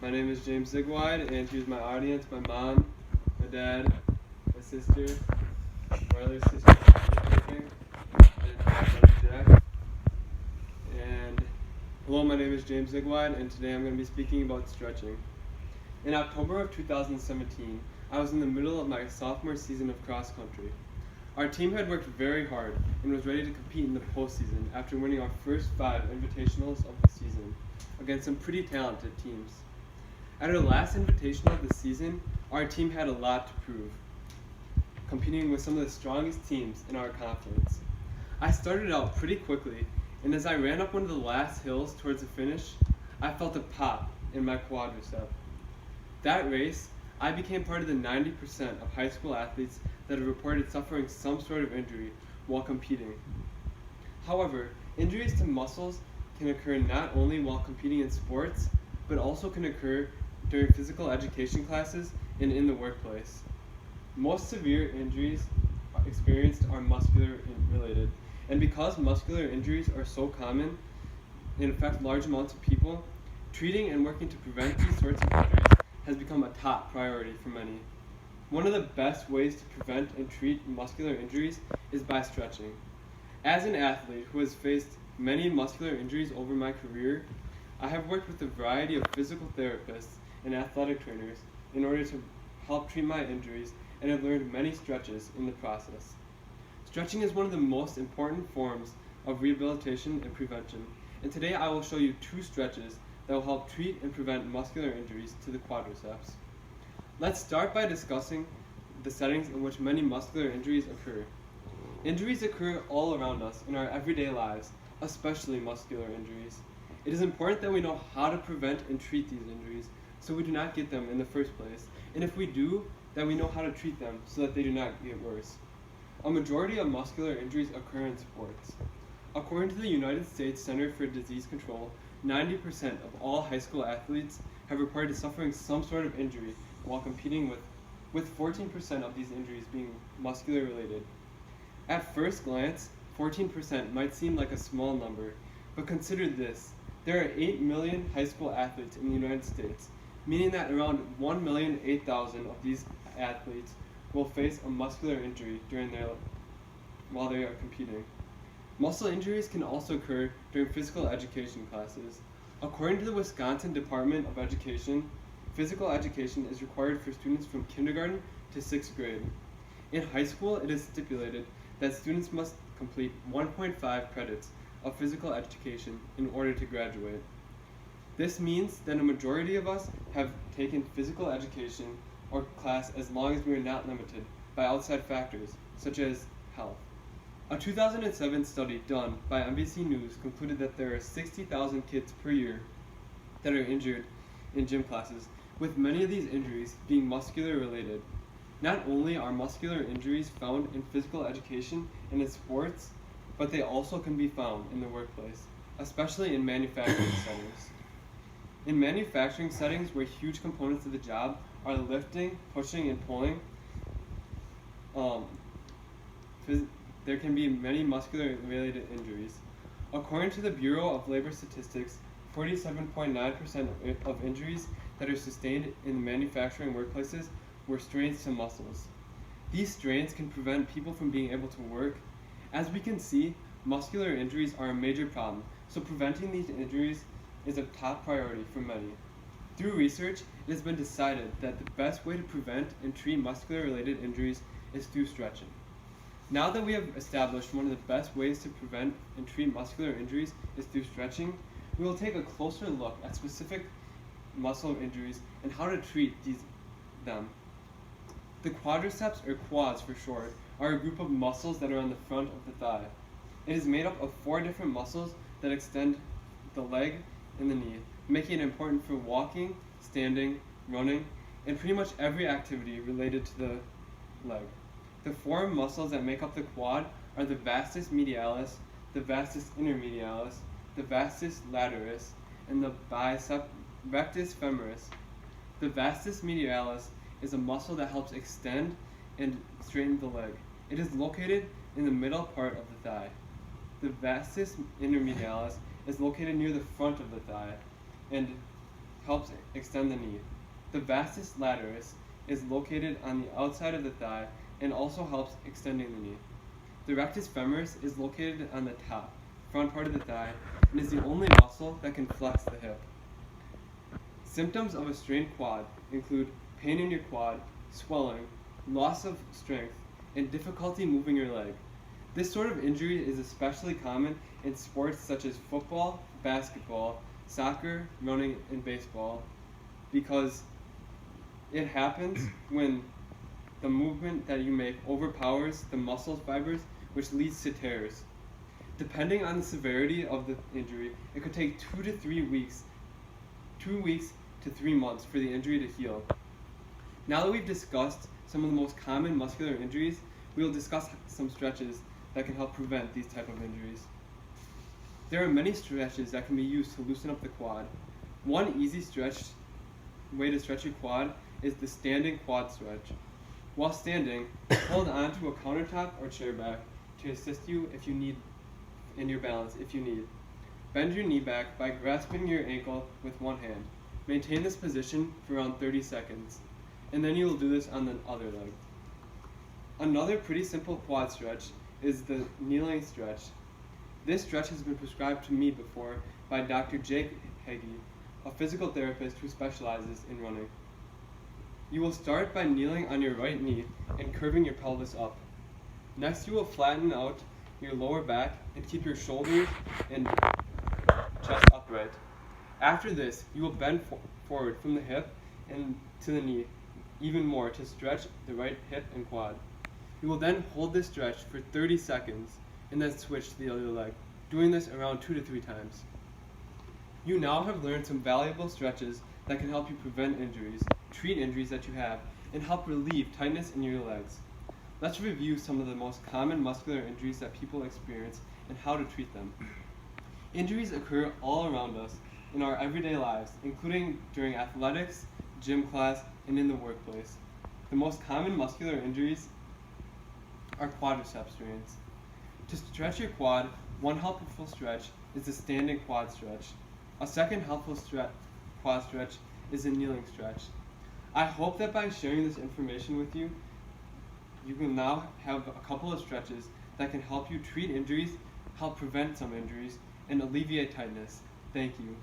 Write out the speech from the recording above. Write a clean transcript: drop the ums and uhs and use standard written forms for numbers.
My name is James Zigwide, and here's my audience: my mom, my dad, my sister, my other sister, and my brother Jack. And hello, my name is James Zigwide, and today I'm going to be speaking about stretching. In October of 2017, I was in the middle of my sophomore season of cross country. Our team had worked very hard and was ready to compete in the postseason after winning our first 5 invitationals of the season against some pretty talented teams. At our last invitational of the season, our team had a lot to prove, competing with some of the strongest teams in our conference. I started out pretty quickly, and as I ran up one of the last hills towards the finish, I felt a pop in my quadricep. That race, I became part of the 90% of high school athletes that have reported suffering some sort of injury while competing. However, injuries to muscles can occur not only while competing in sports, but also can occur during physical education classes and in the workplace. Most severe injuries experienced are muscular related, and because muscular injuries are so common and affect large amounts of people, treating and working to prevent these sorts of injuries has become a top priority for many. One of the best ways to prevent and treat muscular injuries is by stretching. As an athlete who has faced many muscular injuries over my career, I have worked with a variety of physical therapists and athletic trainers in order to help treat my injuries, and have learned many stretches in the process. Stretching is one of the most important forms of rehabilitation and prevention, and today I will show you 2 stretches that will help treat and prevent muscular injuries to the quadriceps. Let's start by discussing the settings in which many muscular injuries occur. Injuries occur all around us in our everyday lives, especially muscular injuries. It is important that we know how to prevent and treat these injuries so we do not get them in the first place, and if we do, that we know how to treat them so that they do not get worse. A majority of muscular injuries occur in sports. According to the United States Center for Disease Control, 90% of all high school athletes have reported suffering some sort of injury while competing, with 14% of these injuries being muscular related. At first glance, 14% might seem like a small number, but consider this: there are 8 million high school athletes in the United States, meaning that around 1,008,000 of these athletes will face a muscular injury while they are competing. Muscle injuries can also occur during physical education classes. According to the Wisconsin Department of Education, physical education is required for students from kindergarten to 6th grade. In high school, it is stipulated that students must complete 1.5 credits of physical education in order to graduate. This means that a majority of us have taken physical education or class as long as we are not limited by outside factors, such as health. A 2007 study done by NBC News concluded that there are 60,000 kids per year that are injured in gym classes, with many of these injuries being muscular related. Not only are muscular injuries found in physical education and in sports, but they also can be found in the workplace, especially in manufacturing settings. In manufacturing settings where huge components of the job are lifting, pushing, and pulling, there can be many muscular-related injuries. According to the Bureau of Labor Statistics, 47.9% of injuries that are sustained in manufacturing workplaces were strains to muscles. These strains can prevent people from being able to work. As we can see, muscular injuries are a major problem, so preventing these injuries is a top priority for many. Through research, it has been decided that the best way to prevent and treat muscular-related injuries is through stretching. Now that we have established one of the best ways to prevent and treat muscular injuries is through stretching, we will take a closer look at specific muscle injuries and how to treat them. The quadriceps, or quads for short, are a group of muscles that are on the front of the thigh. It is made up of 4 different muscles that extend the leg and the knee, making it important for walking, standing, running, and pretty much every activity related to the leg. The 4 muscles that make up the quad are the vastus medialis, the vastus intermedialis, the vastus lateralis, and the rectus femoris. The vastus medialis is a muscle that helps extend and straighten the leg. It is located in the middle part of the thigh. The vastus intermedialis is located near the front of the thigh, and helps extend the knee. The vastus lataris is located on the outside of the thigh and also helps extending the knee. The rectus femoris is located on the top, front part of the thigh, and is the only muscle that can flex the hip. Symptoms of a strained quad include pain in your quad, swelling, loss of strength, and difficulty moving your leg. This sort of injury is especially common in sports such as football, basketball, soccer, running, and baseball because it happens when the movement that you make overpowers the muscle fibers, which leads to tears. Depending on the severity of the injury, it could take 2 to 3 weeks, 2 weeks to 3 months for the injury to heal. Now that we've discussed some of the most common muscular injuries, we will discuss some stretches that can help prevent these type of injuries. There are many stretches that can be used to loosen up the quad. One easy way to stretch your quad is the standing quad stretch. While standing, hold on to a countertop or chair back to assist you if you need in your balance if you need. Bend your knee back by grasping your ankle with one hand. Maintain this position for around 30 seconds, and then you will do this on the other leg. Another pretty simple quad stretch is the kneeling stretch. This stretch has been prescribed to me before by Dr. Jake Hagee, a physical therapist who specializes in running. You will start by kneeling on your right knee and curving your pelvis up. Next, you will flatten out your lower back and keep your shoulders and chest upright. After this, you will bend forward from the hip and to the knee even more to stretch the right hip and quad. You will then hold this stretch for 30 seconds and then switch to the other leg, doing this around 2 to 3 times. You now have learned some valuable stretches that can help you prevent injuries, treat injuries that you have, and help relieve tightness in your legs. Let's review some of the most common muscular injuries that people experience and how to treat them. Injuries occur all around us in our everyday lives, including during athletics, gym class, and in the workplace. The most common muscular injuries are quadricep strains. To stretch your quad, one helpful stretch is the standing quad stretch. A second helpful quad stretch is a kneeling stretch. I hope that by sharing this information with you, you will now have a couple of stretches that can help you treat injuries, help prevent some injuries, and alleviate tightness. Thank you.